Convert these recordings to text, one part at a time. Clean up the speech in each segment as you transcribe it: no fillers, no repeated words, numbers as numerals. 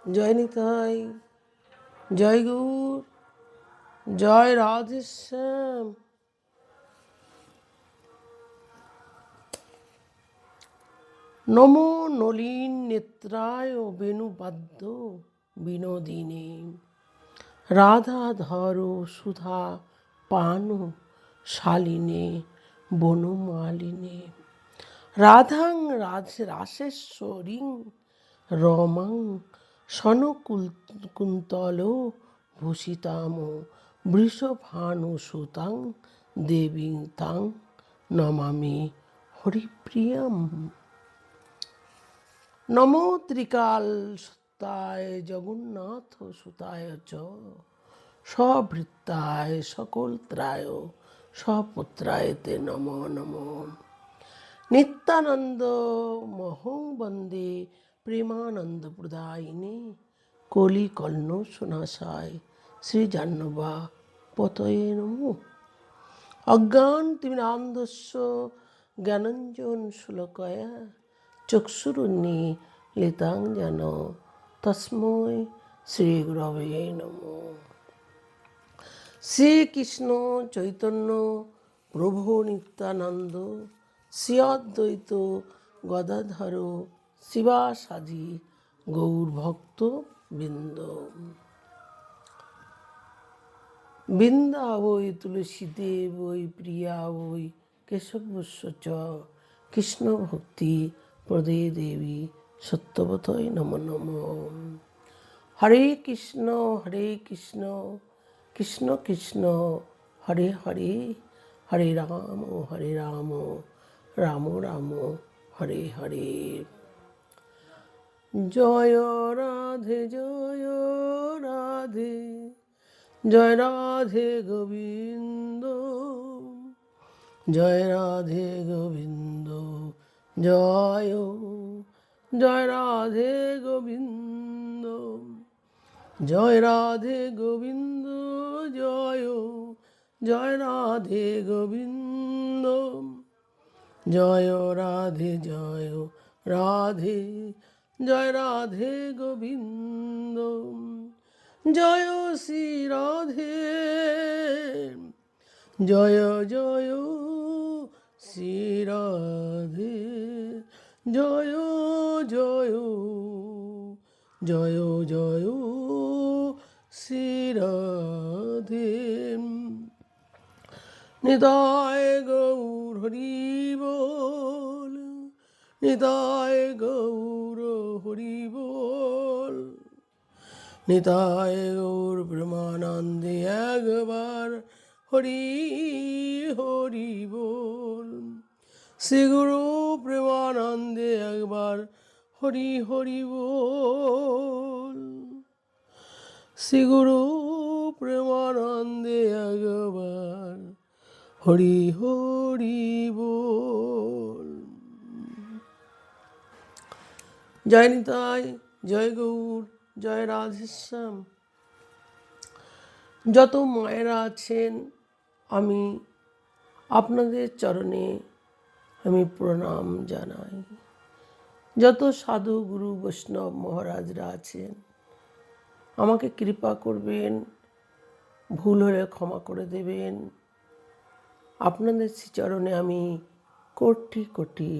জয় নিতাই, জয় গৌর, জয় রাধেশ্যাম। নমো নলিন নেত্রায় বেণুবাদ্য বিনোদিনী, রাধা ধর সুধা পান শালিনে বনমালিনে, রাধাং রাসেশ্বরীং রমাং সনকুন্তল ভূষিতাম বৃষভানুসুতাং দেবীং তাং নমামি হরিপ্রিয়ম। নমো ত্রিকাল সুতায় জগন্নাথ সুতায় চ সভৃত্তায় সকলত্রায় সপুত্রায় তে নমো নমো। নিত্যানন্দ মহং বন্দে প্রেমানন্দ প্রদায়িনে, কলিকর্ণ সুনাশায় শ্রী জাহ্নবা পতয়ে নমো। অজ্ঞান তিমিরান্ধস্য জ্ঞানঞ্জন শুলকয়া চক্ষুরুন্মীলিতাং যেন তস্मै শ্রী গুরবে নমঃ। শ্রীকৃষ্ণ চৈতন্য প্রভু নিত্যানন্দ শ্রী অদ্বৈত গদাধর শিবাসাদি গৌরভক্ত বৃন্দ। বৃন্দাবৈ তুলসীদেবৈ প্রিয়া বৈ কেশবস্য চ কৃষ্ণ ভক্তি প্রদে দেবী সত্যবতৈ নমো নমঃ। হরে কৃষ্ণ কৃষ্ণ কৃষ্ণ হরে হরে, হরে রাম রাম রাম হরে হরে। জয় রাধে জয় রাধে গোবিন্দ, জয় রাধে গোবিন্দ, জয় জয় রাধে গোবিন্দ, জয় রাধে গোবিন্দ, জয় জয় রাধে গোবিন্দ, জয় রাধে রাধে জয় রাধে গোবিন্দ, জয় শ্রী রাধে, জয় জয় শ্রী রাধে, জয় জয় জয় জয় শ্রী রাধে। নিতাই গৌর হরি বল, নিতাই গৌর হরি বল, নিতাই গৌর প্রেমানন্দে একবার হরি হরি বল। শ্রী গুরু প্রেমানন্দে একবার হরি হরি বল, শ্রী গুরু প্রেমানন্দে একবার হরি হরি বল। জয় নিতাই, জয় গৌর, জয় রাধেশ্যাম। যত মায়েরা আছেন আমি আপনাদের চরণে আমি প্রণাম জানাই। যত সাধু গুরু বৈষ্ণব মহারাজরা আছেন আমাকে কৃপা করবেন, ভুল হলে ক্ষমা করে দেবেন। আপনাদের শ্রীচরণে আমি কোটি কোটি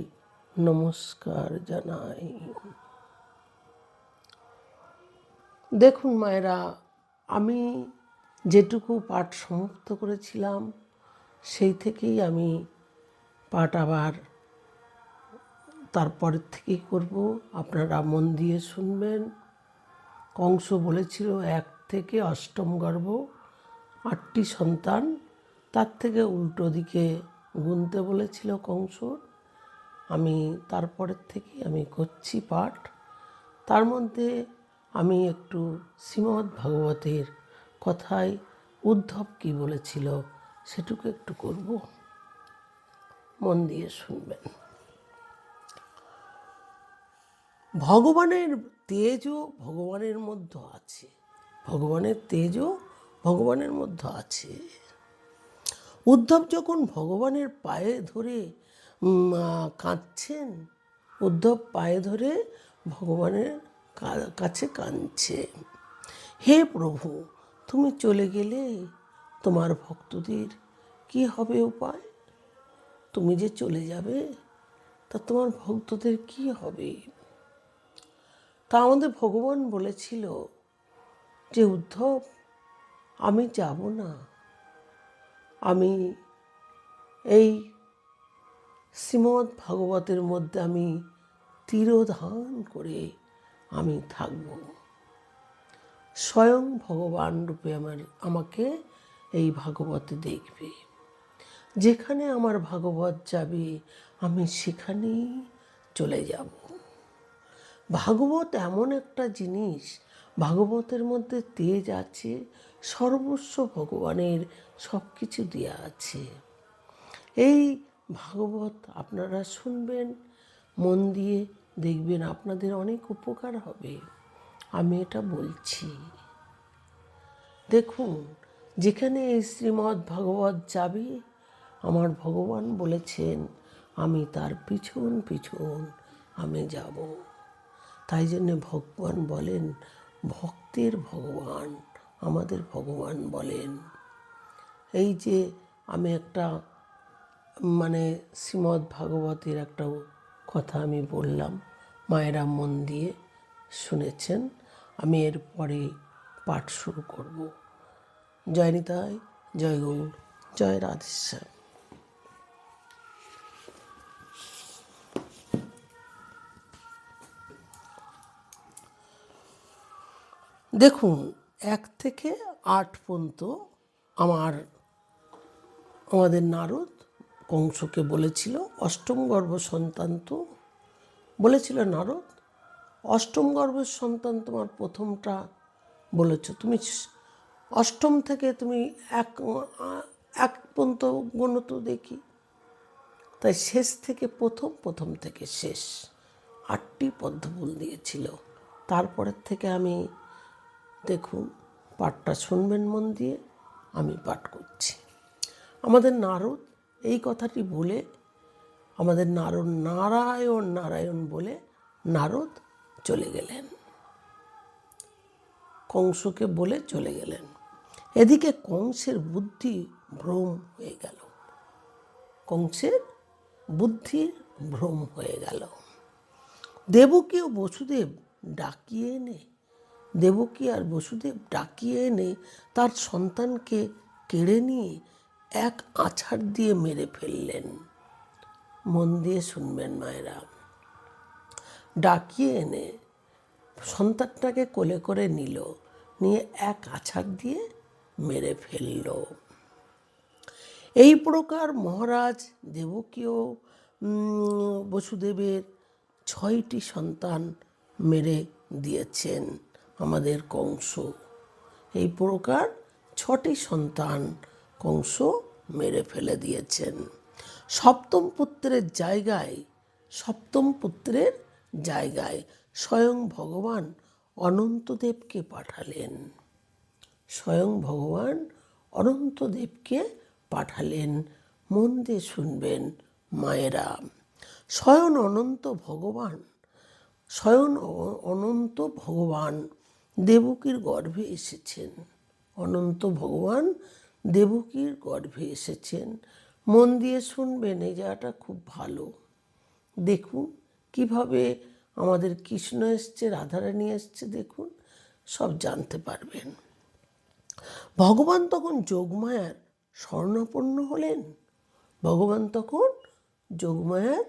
নমস্কার জানাই। দেখুন মায়েরা, আমি যেটুকু পাঠ সমাপ্ত করেছিলাম সেই থেকেই আমি পাঠ আবার তারপরের থেকেই করব। আপনারা মন দিয়ে শুনবেন। কংস বলেছিল 1 থেকে 8ম গর্ভ 8টি সন্তান, তার থেকে উল্টো দিকে গুনতে বলেছিল কংস। আমি তারপরের থেকে আমি করছি পাঠ। তার মধ্যে আমি একটু শ্রীমদ্ ভাগবতের কথায় উদ্ধব কী বলেছিল সেটুকু একটু করব, মন দিয়ে শুনবেন। ভগবানের তেজও ভগবানের মধ্যে আছে, ভগবানের তেজও ভগবানের মধ্যে আছে। উদ্ধব যখন ভগবানের পায়ে ধরে কাঁদছেন, উদ্ধব পায়ে ধরে ভগবানের কাছে কাঁদছে। হে প্রভু, তুমি চলে গেলে তোমার ভক্তদের কি হবে উপায়? তুমি যে চলে যাবে তা তোমার ভক্তদের কি হবে? তা আমাদের ভগবান বলেছিল যে উদ্ধব, আমি যাব না, আমি এই শ্রীমদ্ ভাগবতের মধ্যে আমি তিরোধান করে আমি থাকব। স্বয়ং ভগবান রূপে আমাকে এই ভাগবতে দেখবে। যেখানে আমার ভাগবত যাবে আমি সেখানেই চলে যাব। ভাগবত এমন একটা জিনিস, ভাগবতের মধ্যে তেজ আছে, সর্বস্ব ভগবানের সব কিছু দেওয়া আছে। এই ভাগবত আপনারা শুনবেন, মন দিয়ে দেখবেন, আপনাদের অনেক উপকার হবে। আমি এটা বলছি। দেখুন, যেখানে এই শ্রীমদ্ ভাগবত যাবে আমার ভগবান বলেছেন আমি তার পিছন পিছন আমি যাব। তাই জন্যে ভগবান বলেন, ভক্তের ভগবান আমাদের ভগবান বলেন। এই যে আমি একটা শ্রীমদ্ ভাগবতের একটা কথা আমি বললাম, মায়েরা মন দিয়ে শুনেছেন। আমি এরপরে পাঠ শুরু করব। জয় নিতাই, জয় গৌর, জয় রাধেশ্যাম। দেখুন, 1 থেকে 8 পর্যন্ত আমাদের নারদ কংসকে বলেছিল, অষ্টম গর্ভ সন্তান তো বলেছিল নারদ, অষ্টম গর্ভের সন্তান তোমার প্রথমটা বলেছ, তুমি অষ্টম থেকে তুমি এক পর্যন্ত গণ তো দেখি। তাই শেষ থেকে প্রথম, প্রথম থেকে শেষ 8টি পদ্মফুল দিয়েছিল। তারপরের থেকে আমি, দেখুন, পাঠটা শুনবেন মন দিয়ে, আমি পাঠ করছি। আমাদের নারদ এই কথাটি বলে, আমাদের নারদ নারায়ণ নারায়ণ বলে নারদ চলে গেলেন, কংসকে বলে চলে গেলেন। এদিকে কংসের বুদ্ধি ভ্রম হয়ে গেল, কংসের বুদ্ধির ভ্রম হয়ে গেল। দেবকী ও বসুদেব ডাকিয়ে এনে, দেবকী আর বসুদেব ডাকিয়ে এনে তার সন্তানকে কেড়ে নিয়ে এক আছাড় দিয়ে মেরে ফেললেন। মন দিয়ে শুনবেন মায়েরা। ডাকিয়ে এনে সন্তানটাকে কোলে করে নিল, নিয়ে এক আছাড় দিয়ে মেরে ফেলল। এই প্রকার মহারাজ দেবকী ও বসুদেবের 6টি সন্তান মেরে দিয়েছেন আমাদের কংস। এই প্রকার 6টি সন্তান কংস মেরে ফেলে দিয়েছেন। সপ্তম পুত্রের জায়গায় স্বয়ং ভগবান অনন্তদেবকে পাঠালেন। স্বয়ং ভগবান অনন্তদেবকে পাঠালেন। মন দিয়ে শুনবেন মায়েরা। স্বয়ং অনন্ত ভগবান দেবকীর গর্ভে এসেছেন। অনন্ত ভগবান দেবকীর গর্ভে এসেছেন। মন দিয়ে শুনবেন, এই জায়গাটা খুব ভালো। দেখুন কিভাবে আমাদের কৃষ্ণ এসছে, রাধারানী এসছে, দেখুন সব জানতে পারবেন। ভগবান তখন যোগমায়ার শরণাপন্ন হলেন। ভগবান তখন যোগমায়ার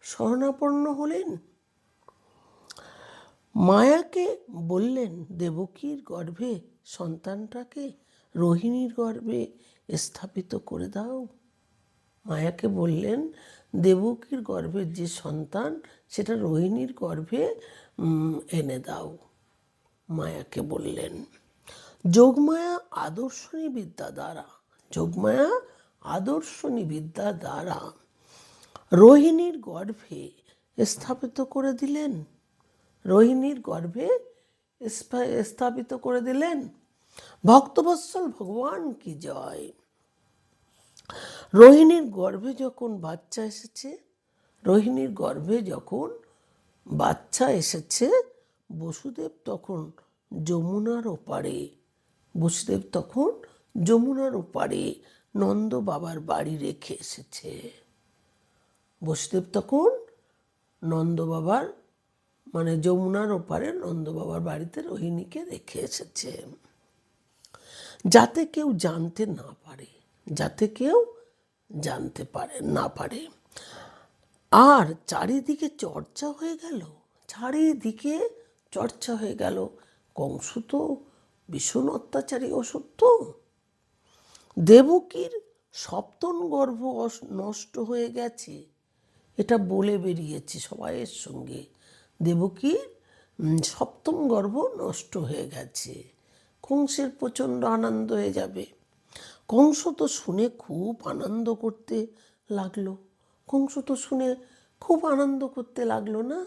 শরণাপন্ন হলেন। মায়াকে বললেন, দেবকীর গর্ভে সন্তানটাকে রোহিণীর গর্ভে স্থাপিত করে দাও। মায়াকে বললেন, দেবকীর গর্ভের যে সন্তান সেটা রোহিণীর গর্ভে এনে দাও। মায়াকে বললেন। যোগমায়া আদর্শনী বিদ্যা দ্বারা রোহিণীর গর্ভে স্থাপিত করে দিলেন। রোহিণীর গর্ভে স্থাপিত করে দিলেন। ভক্তবৎসল ভগবান কি জয়। রোহিণীর গর্ভে যখন বাচ্চা এসেছে, বসুদেব তখন যমুনার ওপারে বসুদেব তখন যমুনার ওপারে নন্দ বাবার বাড়ি রেখে এসেছে। বসুদেব তখন নন্দ বাবার মানে যমুনার ওপারে নন্দ বাবার বাড়িতে রোহিণীকে রেখে এসেছে, যাতে কেউ জানতে না পারে, যাতে কেউ জানতে পারে না পারে। আর চারিদিকে চর্চা হয়ে গেল, চারিদিকে চর্চা হয়ে গেল, কংস তো ভীষণ অত্যাচারী অসত্য। দেবকীর সপ্তম গর্ভ নষ্ট হয়ে গেছে, এটা বলে বেরিয়েছে সবাইয়ের সঙ্গে। দেবকীর সপ্তম গর্ভ নষ্ট হয়ে গেছে। কংসের প্রচণ্ড আনন্দ হয়ে যাবে। কংস তো শুনে খুব আনন্দ করতে লাগলো। কংস তো শুনে খুব আনন্দ করতে লাগলো না?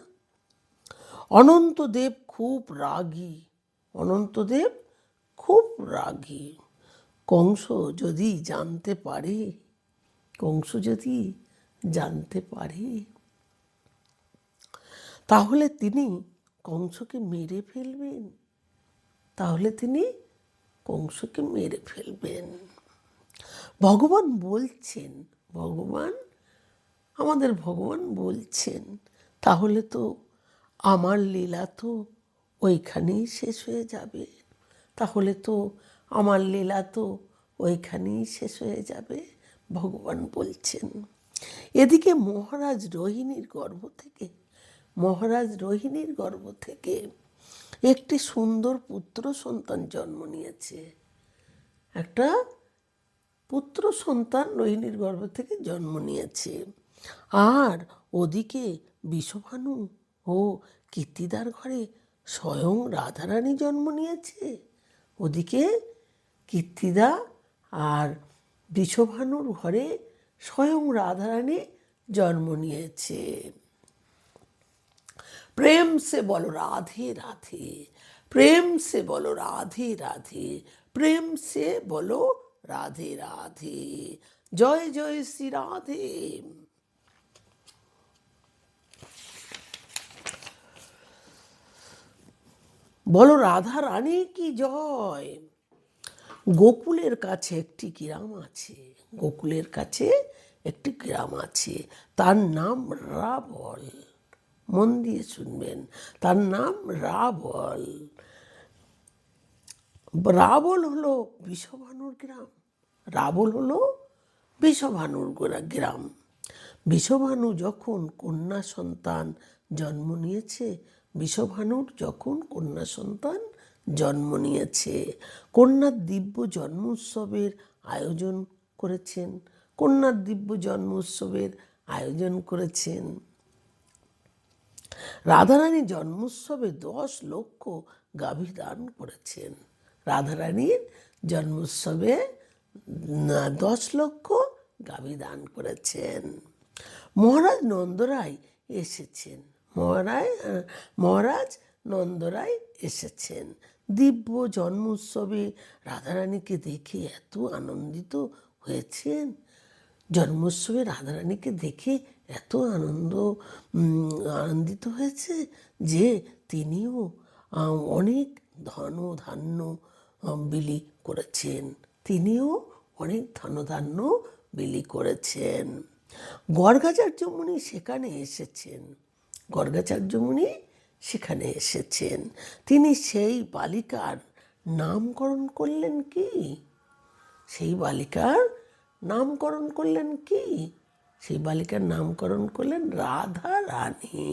অনন্তদেব খুব রাগী, অনন্তদেব খুব রাগী। কংস যদি জানতে পারে, কংস যদি জানতে পারে, তাহলে তিনি কংসকে মেরে ফেলবেন, তাহলে তিনি কংসকে মেরে ফেলবেন। ভগবান বলছেন, ভগবান আমাদের ভগবান বলছেন, তাহলে তো আমার লীলা তো ওইখানেই শেষ হয়ে যাবে, তাহলে তো আমার লীলা তো ওইখানেই শেষ হয়ে যাবে, ভগবান বলছেন। এদিকে মহারাজ রোহিণীর গর্ভ থেকে, মহারাজ রোহিণীর গর্ভ থেকে একটি সুন্দর পুত্র সন্তান জন্ম নিয়েছে। একটা পুত্র সন্তান রোহিণীর গর্ভ থেকে জন্ম নিয়েছে। আর ওদিকে বিষভানু ও কীর্তিদার ঘরে স্বয়ং রাধারানী জন্ম নিয়েছে। ওদিকে কীর্তিদা আর বিষভানুর ঘরে স্বয়ং রাধারানী জন্ম নিয়েছে। প্রেম সে বলো রাধে রাধে, প্রেম সে বলো রাধে রাধে, প্রেম সে বলো রাধে রাধে, জয় জয় শ্রী রাধে। বলো রাধা রানী কি জয়। গোকুলের কাছে একটি গ্রাম আছে, গোকুলের কাছে একটি গ্রাম আছে, তার নাম রাবল। মন দিয়ে শুনবেন, তার নাম রাবল। রাবল হলো বিষভানুর গ্রাম, রাবল হলো বিষভানুর গ্রাম। বিষভানু যখন কন্যা সন্তান জন্ম নিয়েছে, বিষভানুর যখন কন্যা সন্তান জন্ম নিয়েছে, কন্যার দিব্য জন্ম উৎসবের আয়োজন করেছেন, কন্যার দিব্য জন্ম উৎসবের আয়োজন করেছেন। রাধারানী জন্মোৎসবে 10 লক্ষ গাভী দান করেছেন। রাধারানীর জন্মোৎসবে 10 লক্ষ গাভী দান করেছেন। মহারাজ নন্দরায় এসেছেন, মহারাজ নন্দরায় এসেছেন। দিব্য জন্ম উৎসবে রাধারানীকে দেখে এত আনন্দিত হয়েছেন, জন্মোৎসবে রাধারানীকে দেখে এত আনন্দিত হয়েছে যে তিনিও অনেক ধন ধান্য বিলি করেছেন, তিনিও অনেক ধনধান্য বিলি করেছেন। গর্গাচার্য মুনি সেখানে এসেছেন, গর্গাচার্য মুনি সেখানে এসেছেন। তিনি সেই বালিকার নামকরণ করলেন কি? সেই বালিকার নামকরণ করলেন কি? সেই বালিকার নামকরণ করলেন রাধা রানী।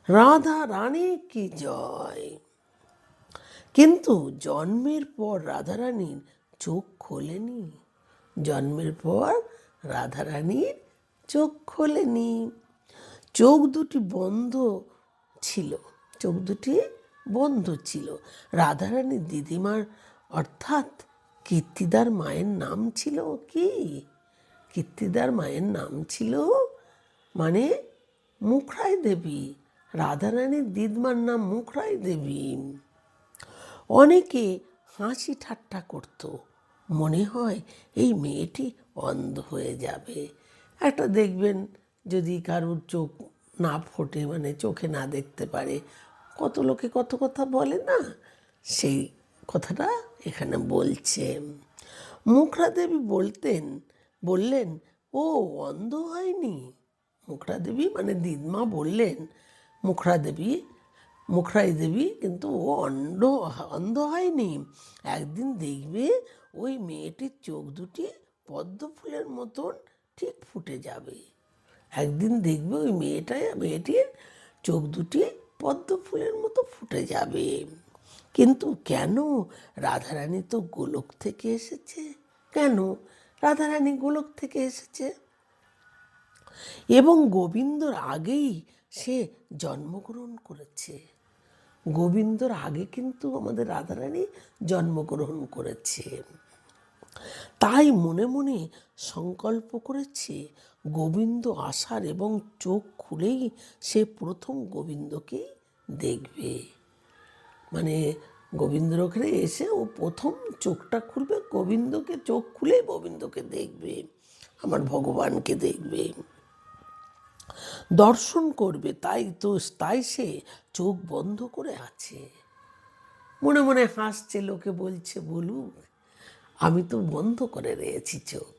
রাধা রানী কি জয়। কিন্তু জন্মের পর রাধারানীর চোখ খোলেনি, জন্মের পর রাধারানীর চোখ খোলেনি, চোখ দুটি বন্ধ ছিল, চোখ দুটি বন্ধ ছিল। রাধারানীর দিদিমার অর্থাৎ কীর্তিদার মায়ের নাম ছিল কি? কীর্তিদার মায়ের নাম ছিল মানে মুখরাই দেবী। রাধারানীর দিদিমার নাম মুখরাই দেবী। অনেকে হাসি ঠাট্টা করত, মনে হয় এই মেয়েটি অন্ধ হয়ে যাবে। একটা দেখবেন যদি কারোর চোখ না ফোটে, মানে চোখে না দেখতে পারে। কত লোকে কত কথা বলে না, সেই কথাটা এখানে বলছে। মুখরা দেবী বললেন, ও অন্ধ হয়নি। মুখরা দেবী মানে দিদমা বললেন, মুখরাই দেবী কিন্তু ও অন্ধ হয়নি। একদিন দেখবে ওই মেয়েটির চোখ দুটি পদ্ম ফুলের মতন ঠিক ফুটে যাবে। একদিন দেখবে ওই মেয়েটির চোখ দুটি পদ্ম ফুলের মতো ফুটে যাবে। কিন্তু কেন? রাধারানী তো গোলক থেকে এসেছে। কেন? রাধারানী গোলক থেকে এসেছে এবং গোবিন্দর আগেই সে জন্মগ্রহণ করেছে। গোবিন্দর আগে কিন্তু আমাদের রাধারানী জন্মগ্রহণ করেছে। তাই মনে মনে সংকল্প করেছে গোবিন্দ আসার এবং চোখ খুলেই সে প্রথম গোবিন্দকেই দেখবে। মানে গোবিন্দর ওখানে এসে ও প্রথম চোখটা খুলবে, গোবিন্দকে চোখ খুলে গোবিন্দকে দেখবে, আমার ভগবানকে দেখবে, দর্শন করবে। তাই সে চোখ বন্ধ করে আছে। মনে মনে হাসছে, লোকে বলছে বলুক, আমি তো বন্ধ করে রয়েছি চোখ।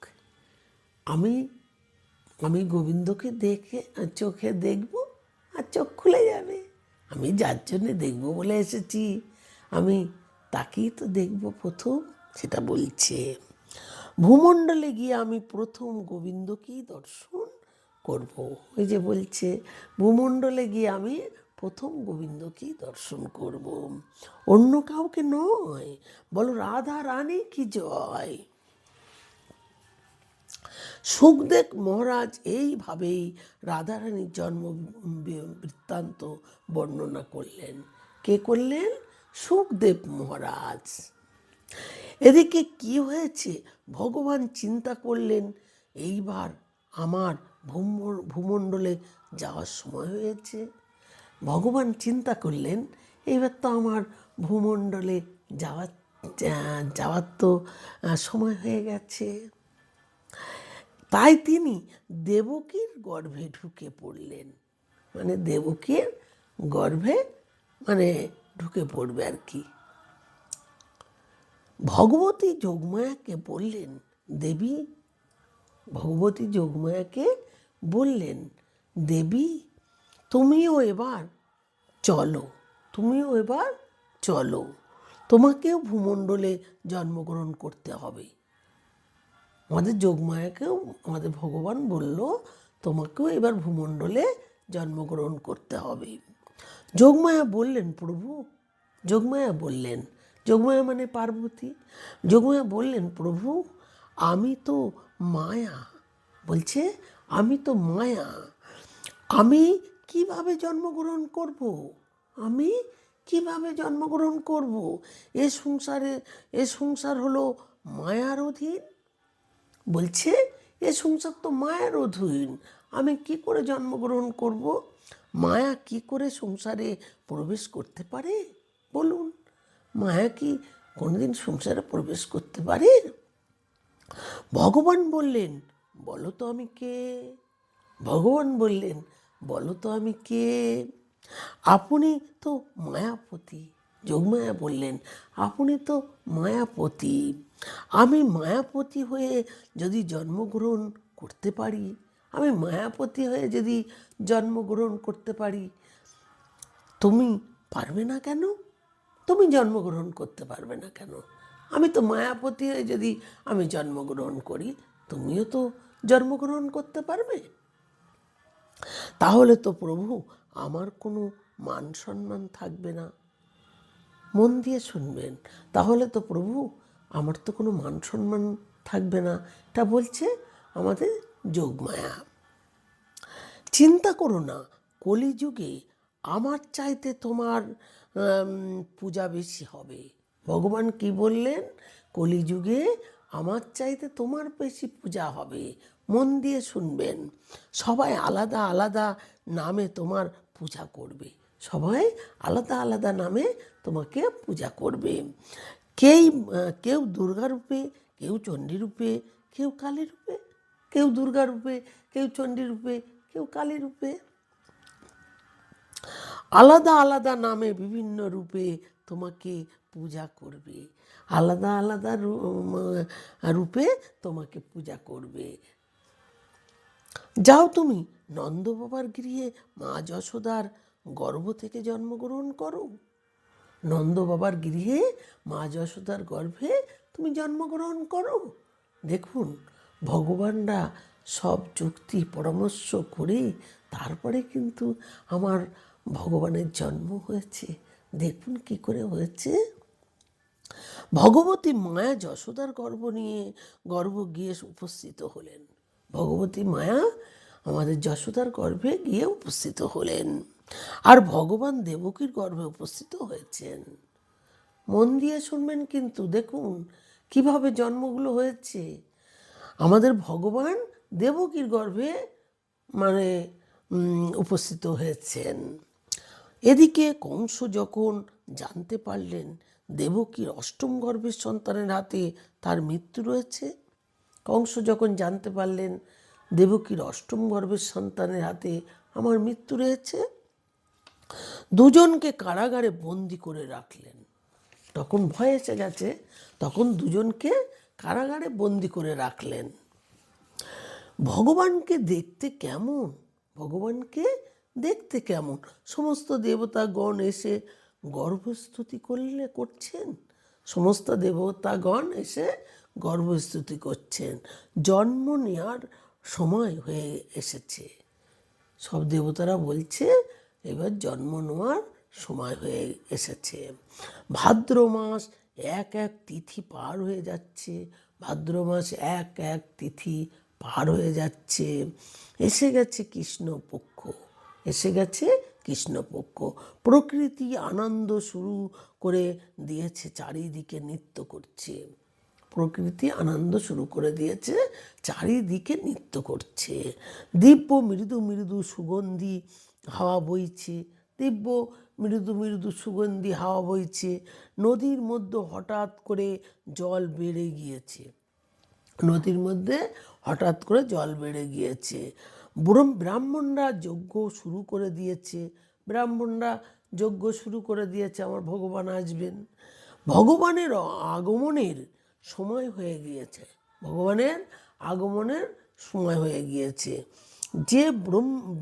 আমি গোবিন্দকে চোখে দেখব আর চোখ খুলে যাবে। আমি যার জন্যে দেখব বলে এসেছি, আমি তাকেই তো দেখব প্রথম, সেটা বলছে। ভূমণ্ডলে গিয়ে আমি প্রথম গোবিন্দকেই দর্শন করব। ওই যে বলছে ভূমণ্ডলে গিয়ে আমি প্রথম গোবিন্দকেই দর্শন করব, অন্য কাউকে নয়। বলো রাধা রানী কি জয়। সুখদেব মহারাজ এইভাবেই রাধারানীর জন্ম বৃত্তান্ত বর্ণনা করলেন। কে করলেন? সুখদেব মহারাজ। এদিকে কি হয়েছে? ভগবান চিন্তা করলেন, এইবার আমার ভূমণ্ডলে যাওয়ার সময় হয়েছে। ভগবান চিন্তা করলেন, এইবার তো আমার ভূমণ্ডলে যাওয়ার তো সময় হয়ে গেছে। তাই তিনি দেবকীর গর্ভে ঢুকে পড়লেন। মানে দেবকীর গর্ভে ঢুকে পড়বে আর কি। ভগবতী যোগমায়াকে বললেন, দেবী তুমিও এবার চলো, তোমাকেও ভূমণ্ডলে জন্মগ্রহণ করতে হবে। আমাদের যোগমায়াকেও আমাদের ভগবান বলল, তোমাকেও এবার ভূমণ্ডলে জন্মগ্রহণ করতে হবে। যোগমায়া বললেন, প্রভু, যোগমায়া মানে পার্বতী। যোগমায়া বললেন, প্রভু আমি তো মায়া। বলছে আমি তো মায়া, আমি কিভাবে জন্মগ্রহণ করব? এ সংসার হলো মায়ার অধীন। বলছে এ সংসার তো মায়ার অধীন, আমি কি করে জন্মগ্রহণ করব? মায়া কি করে সংসারে প্রবেশ করতে পারে? বলুন, মায়া কি কোনোদিন সংসারে প্রবেশ করতে পারে? ভগবান বললেন, বলো তো আমি কে? আপনি তো মায়াপতি। যোগমায়া বললেন, আপনি তো মায়াপতি। আমি মায়াপতি হয়ে যদি জন্মগ্রহণ করতে পারি, তুমি পারবে না কেন? তুমি জন্মগ্রহণ করতে পারবে না কেন? আমি তো মায়াপতি হয়ে যদি আমি জন্মগ্রহণ করি, তুমিও তো জন্মগ্রহণ করতে পারবে। তাহলে তো প্রভু আমার কোনো মান সম্মান থাকবে না। মন দিয়ে শুনবেন, তাহলে তো প্রভু আমার তো কোনো মান সম্মান থাকবে না। এটা বলছে আমাদের যোগমায়া। চিন্তা করো না, কলিযুগে আমার চাইতে তোমার পূজা বেশি হবে। ভগবান কি বললেন? কলিযুগে আমার চাইতে তোমার বেশি পূজা হবে। মন দিয়ে শুনবেন, সবাই আলাদা আলাদা নামে তোমার পূজা করবে। সবাই আলাদা আলাদা নামে তোমাকে পূজা করবে। কেউ দুর্গা রূপে, কেউ চণ্ডী রূপে, কেউ কালী রূপে। কেউ দুর্গা রূপে, কেউ চণ্ডী রূপে, কেউ কালী রূপে। আলাদা আলাদা নামে বিভিন্ন রূপে তোমাকে পূজা করবে, আলাদা আলাদা রূপে তোমাকে পূজা করবে। যাও তুমি নন্দ বাবার গৃহে মা যশোদার গর্ভ থেকে জন্মগ্রহণ করো। নন্দ বাবার গৃহে মা যশোদার গর্ভে তুমি জন্মগ্রহণ করো। দেখুন, ভগবানরা সব যুক্তি পরামর্শ করে তারপরে কিন্তু আমার ভগবানের জন্ম হয়েছে। দেখুন কি করে হয়েছে। ভগবতী মায়া যশোদার গর্ভ গিয়ে উপস্থিত হলেন। ভগবতী মায়া আমাদের যশোদার গর্ভে গিয়ে উপস্থিত হলেন, আর ভগবান দেবকীর গর্ভে উপস্থিত হয়েছেন। মন দিয়ে শুনবেন কিন্তু, দেখুন কিভাবে জন্মগুলো হয়েছে। আমাদের ভগবান দেবকীর গর্ভে মানে উপস্থিত হয়েছেন। এদিকে কংস যখন জানতে পারলেন দেবকীর অষ্টম গর্ভের সন্তানের হাতে তার মৃত্যু রয়েছে, কংস যখন জানতে পারলেন দেবকীর অষ্টম গর্ভের সন্তানের হাতে আমার মৃত্যু রয়েছে, দুজনকে কারাগারে বন্দি করে রাখলেন। তখন ভয় এসে গেছে, তখন দুজনকে কারাগারে বন্দি করে রাখলেন। ভগবানকে দেখতে কেমন, ভগবানকে দেখতে কেমন, সমস্ত দেবতাগণ এসে গর্ভস্তুতি করছেন, সমস্ত দেবতাগণ এসে গর্ভস্তুতি করছেন। জন্ম নেওয়ার সময় হয়ে এসেছে, সব দেবতারা বলছে এবার জন্ম নেওয়ার সময় হয়ে এসেছে। ভাদ্র মাস এক এক তিথি পার হয়ে যাচ্ছে, ভাদ্র মাস এক এক তিথি পার হয়ে যাচ্ছে। এসে গেছে কৃষ্ণপক্ষ, এসে গেছে কৃষ্ণপক্ষ। প্রকৃতি আনন্দ শুরু করে দিয়েছে, চারিদিকে নৃত্য করছে। প্রকৃতি আনন্দ শুরু করে দিয়েছে, চারিদিকে নৃত্য করছে। দিব্য মৃদু মৃদু সুগন্ধি হাওয়া বইছে, দিব্য মৃদু মৃদু সুগন্ধি হাওয়া বইছে। নদীর মধ্যে হঠাৎ করে জল বেড়ে গিয়েছে, নদীর মধ্যে হঠাৎ করে জল বেড়ে গিয়েছে। ব্রাহ্মণরা যজ্ঞ শুরু করে দিয়েছে, ব্রাহ্মণরা যজ্ঞ শুরু করে দিয়েছে, আমার ভগবান আসবেন। ভগবানের আগমনের সময় হয়ে গিয়েছে, ভগবানের আগমনের সময় হয়ে গিয়েছে। যে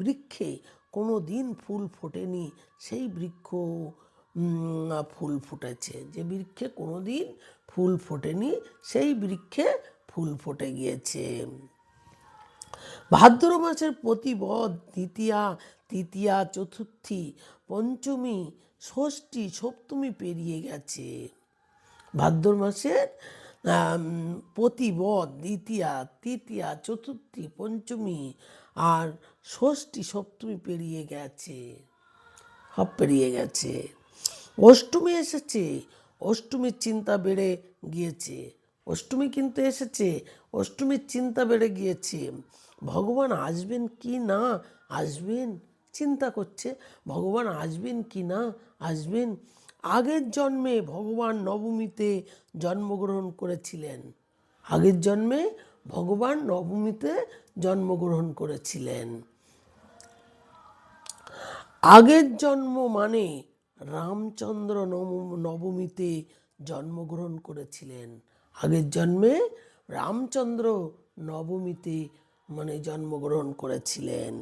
বৃক্ষে কোনো দিন ফুল ফোটেনি সেই বৃক্ষ ফুল ফুটেছে, যে বৃক্ষে কোনো দিন ফুল ফোটেনি সেই বৃক্ষে ফুল ফুটে গিয়েছে। ভাদ্র মাসের প্রতিপদ, দ্বিতীয়া, তৃতীয়া, চতুর্থী, পঞ্চমী, ষষ্ঠী, সপ্তমী পেরিয়ে গেছে। ভাদ্র মাসের প্রতিপদ, দ্বিতীয়া, তৃতীয়া, চতুর্থী, পঞ্চমী আর ষষ্ঠী, সপ্তমী পেরিয়ে গেছে, সব পেরিয়ে গেছে। অষ্টমী এসেছে, অষ্টমীর চিন্তা বেড়ে গিয়েছে, অষ্টমী কিন্তু এসেছে, অষ্টমীর চিন্তা বেড়ে গিয়েছে। ভগবান আসবেন কি না আসবেন চিন্তা করছে, ভগবান আসবেন কি না আসবেন। আগের জন্মে ভগবান নবমীতে জন্মগ্রহণ করেছিলেন, আগের জন্মে ভগবান নবমীতে জন্মগ্রহণ করেছিলেন। আগের জন্ম মানে রামচন্দ্র নবমীতে জন্মগ্রহণ করেছিলেন, আগের জন্মে রামচন্দ্র নবমীতে মানে জন্মগ্রহণ করেছিলেন।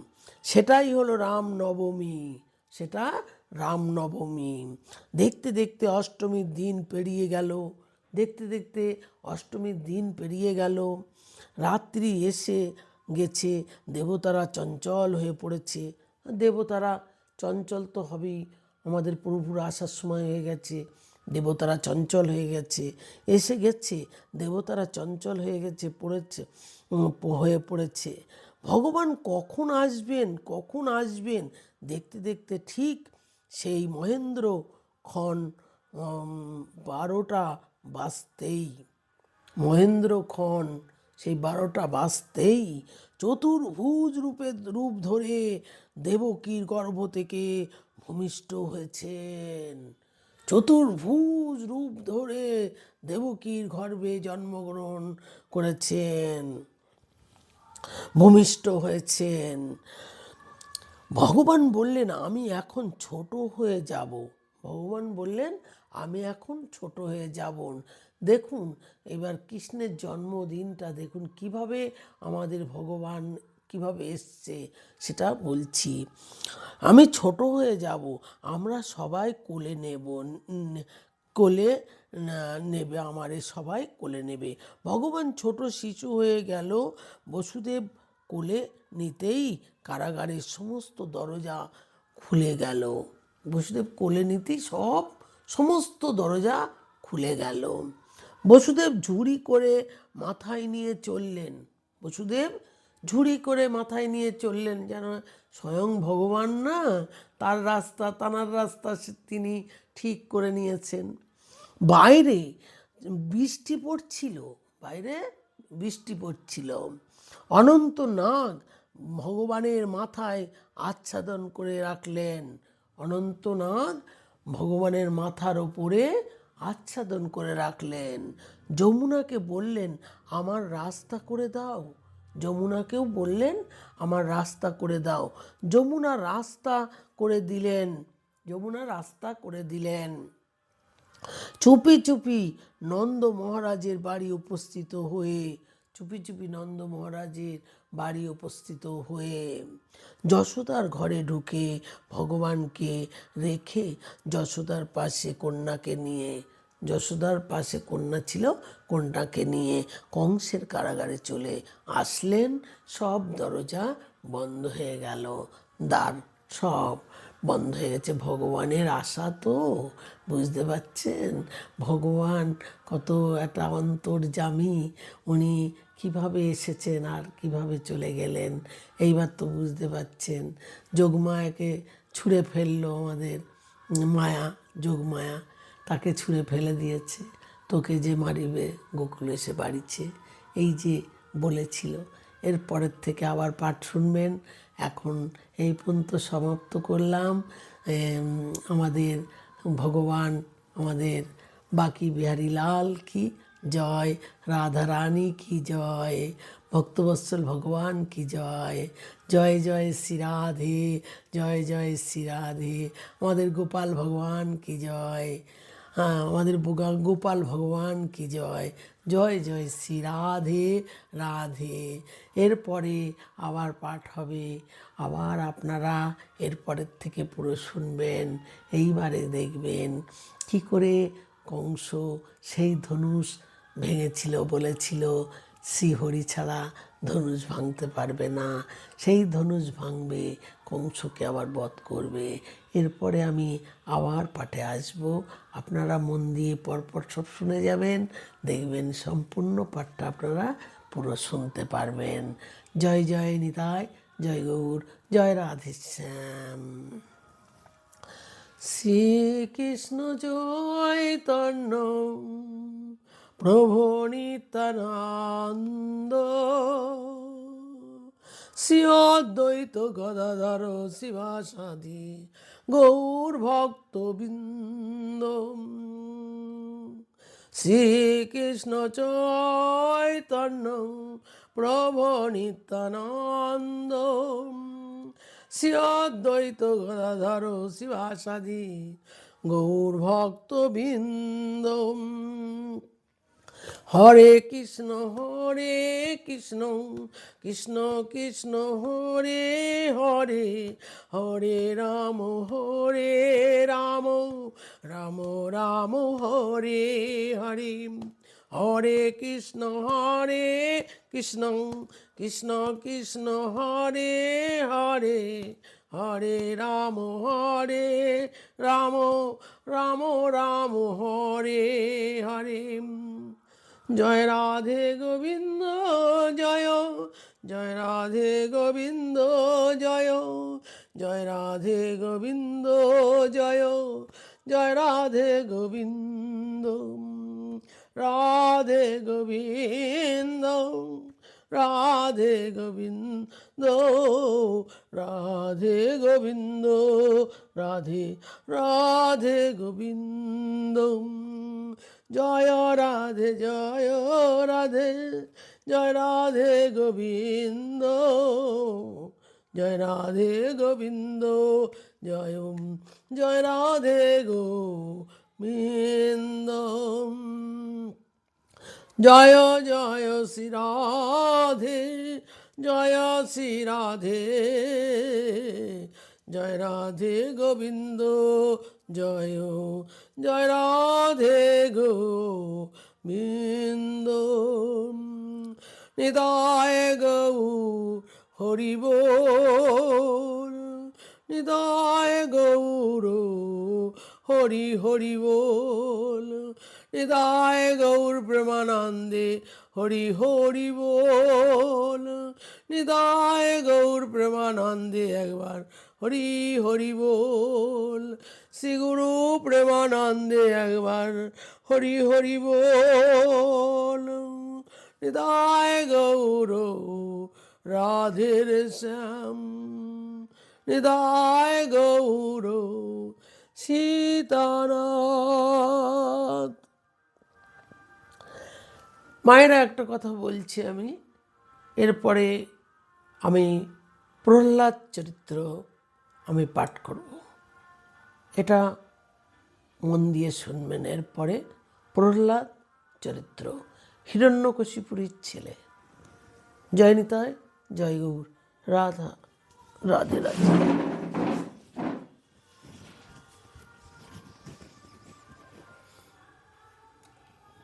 সেটাই হলো রামনবমী, সেটা রামনবমী। দেখতে দেখতে অষ্টমীর দিন পেরিয়ে গেল, দেখতে দেখতে অষ্টমীর দিন পেরিয়ে গেল। রাত্রি এসে গেছে, দেবতারা চঞ্চল হয়ে পড়েছে। দেবতারা চঞ্চল তো হবেই, আমাদের প্রভুর আসার সময় হয়ে গেছে, দেবতারা চঞ্চল হয়ে গেছে, এসে গেছে, দেবতারা চঞ্চল হয়ে গেছে, হয়ে পড়েছে। ভগবান কখন আসবেন, কখন আসবেন দেখতে দেখতে ঠিক সেই মহেন্দ্রক্ষণ 12টা বাজতেই, মহেন্দ্রক্ষণ সেই 12টা বাজতেই চতুর্ভুজ রূপ ধরে দেবকীর গর্ভ থেকে ভূমিষ্ঠ হয়েছেন, চতুর্ভুজ রূপ ধরে দেবকীর গর্ভে জন্মগ্রহণ করেছেন, ভূমিষ্ঠ হয়েছেন। ভগবান বললেন আমি এখন ছোট হয়ে যাব। ভগবান বললেন আমি এখন ছোট হয়ে যাব। দেখুন এবার কৃষ্ণের জন্মদিনটা দেখুন কিভাবে আমাদের ভগবান কিভাবে এসছে সেটা বলছি। আমি ছোট হয়ে যাব, আমরা সবাই কোলে নেব, কোলে নেবে, আমারে সবাই কোলে নেবে। ভগবান ছোট শিশু হয়ে গেল। বসুদেব কোলে নিতেই কারাগারের সমস্ত দরজা খুলে গেল। বসুদেব কোলে নিতেই সমস্ত দরজা খুলে গেল। বসুদেব ঝুড়ি করে মাথায় নিয়ে চললেন। বসুদেব ঝুড়ি করে মাথায় নিয়ে চললেন, যেন স্বয়ং ভগবান না, তার রাস্তা তিনি ঠিক করে নিয়েছেন। বাইরে বৃষ্টি পড়ছিল, বাইরে বৃষ্টি পড়ছিল। অনন্ত নাগ ভগবানের মাথায় আচ্ছাদন করে রাখলেন। অনন্ত নাগ ভগবানের মাথার ওপরে আচ্ছাদন করে রাখলেন। যমুনাকে বললেন আমার রাস্তা করে দাও। যমুনাকেও বললেন আমার রাস্তা করে দাও। যমুনা রাস্তা করে দিলেন। যমুনা রাস্তা করে দিলেন। চুপি চুপি নন্দ মহারাজের বাড়ি উপস্থিত হয়ে, চুপি চুপি নন্দ মহারাজের বাড়ি উপস্থিত হয়ে যশোদার ঘরে ঢুকে ভগবানকে রেখে যশোদার পাশে কন্যাকে নিয়ে, যশোদার পাশে কন্যা ছিল, কন্যাকে নিয়ে কংসের কারাগারে চলে আসলেন। সব দরজা বন্ধ হয়ে গেল, দ্বার সব বন্ধ হয়ে গেছে। ভগবানের আশা তো বুঝতে পারছেন, ভগবান কত একটা অন্তর্যামী, উনি কিভাবে এসেছেন আর কিভাবে চলে গেলেন এইবার তো বুঝতে পারছেন। যোগমায়াকে ছুঁড়ে ফেললো আমাদের মায়া, যোগমায়া তাকে ছুঁড়ে ফেলে দিয়েছে। তোকে যে মারিবে গোকুল এসে বাড়িছে, এই যে বলেছিল। এরপরের থেকে আবার পাঠ শুনবেন। এখন এই পর্যন্ত সমাপ্ত করলাম। আমাদের ভগবান, আমাদের বাকি বিহারী লাল কি জয়, রাধা রানী কি জয়, ভক্তবৎসল ভগবান কি জয়। জয় জয় শ্রী রাধে, জয় জয় শ্রী রাধে। আমাদের গোপাল ভগবান কি জয়, হ্যাঁ আমাদের গোপাল ভগবান কি জয়। জয় জয় শ্রী রাধে রাধে। এরপরে আবার পাঠ হবে, আবার আপনারা এরপরের থেকে পুরো শুনবেন। এইবারে দেখবেন কি করে কংস সেই ধনুষ ভেঙেছিল, বলেছিল শ্রীহরি ছাড়া ধনুষ ভাঙতে পারবে না, সেই ধনুষ ভাঙবে, কংসকে আবার বধ করবে। এরপরে আমি আবার পাঠে আসব, আপনারা মন দিয়ে পরপর সব শুনে যাবেন, দেখবেন সম্পূর্ণ পাঠটা আপনারা পুরো শুনতে পারবেন। জয় জয় নিতাই, জয় গৌর, জয় রাধেশ্যাম। শ্রীকৃষ্ণ চৈতন্য প্রভু নিত্যানন্দ, শ্রী অদ্বৈত গদাধর শিবাসাদি গৌর ভক্তবৃন্দ। শ্রীকৃষ্ণ চৈতন্য প্রভু নিত্যানন্দ, শ্রী অদ্বৈত গদাধর শিবাসাদি গৌর ভক্তবৃন্দ। হরে কৃষ্ণ কৃষ্ণ কৃষ্ণ হরে হরে, হরে রাম রাম রাম হরে হরে। হরে কৃষ্ণ কৃষ্ণ কৃষ্ণ হরে হরে, হরে রাম রাম রাম হরে হরে। জয় রাধে গোবিন্দ জয়, জয় রাধে গোবিন্দ জয়, জয় রাধে গোবিন্দ জয়, জয় রাধে গোবিন্দ। রাধে গোবিন্দ, রাধে গোবিন্দ, রাধে গোবিন্দ, রাধে রাধে গোবিন্দ। জয় রাধে জয় রাধে, জয় রাধে গোবিন্দ, জয় রাধে গোবিন্দ, জয় ওম, জয় রাধে গোবিন্দ। জয় জয় শ্রী রাধে, জয় শ্রী রাধে, জয় রাধে গোবিন্দ, জয় জয় রাধে গোবিন্দ। নিতায় গৌর হরি বল, নিতায় গৌর হরি হরি বল, নিতায় গৌর প্রেমানন্দে হরি হরি বল, নিতায় গৌর প্রেমানন্দে একবার হরি হরি বল, শ্রী গুরু প্রেমানন্দে একবার হরি হরি বল। নিতায় গৌর রাধের শ্যাম, নিতায় গৌর সীতানাথ। মায়েরা একটা কথা বলছি আমি, এরপরে আমি প্রহ্লাদ চরিত্র আমি পাঠ করব, এটা মন দিয়ে শুনবেন। এরপরে প্রহ্লাদ চরিত্র, হিরণ্যকশিপুরীর ছেলে। জয় নিতাই, জয় গৌর, রাধা রাধে রাধে।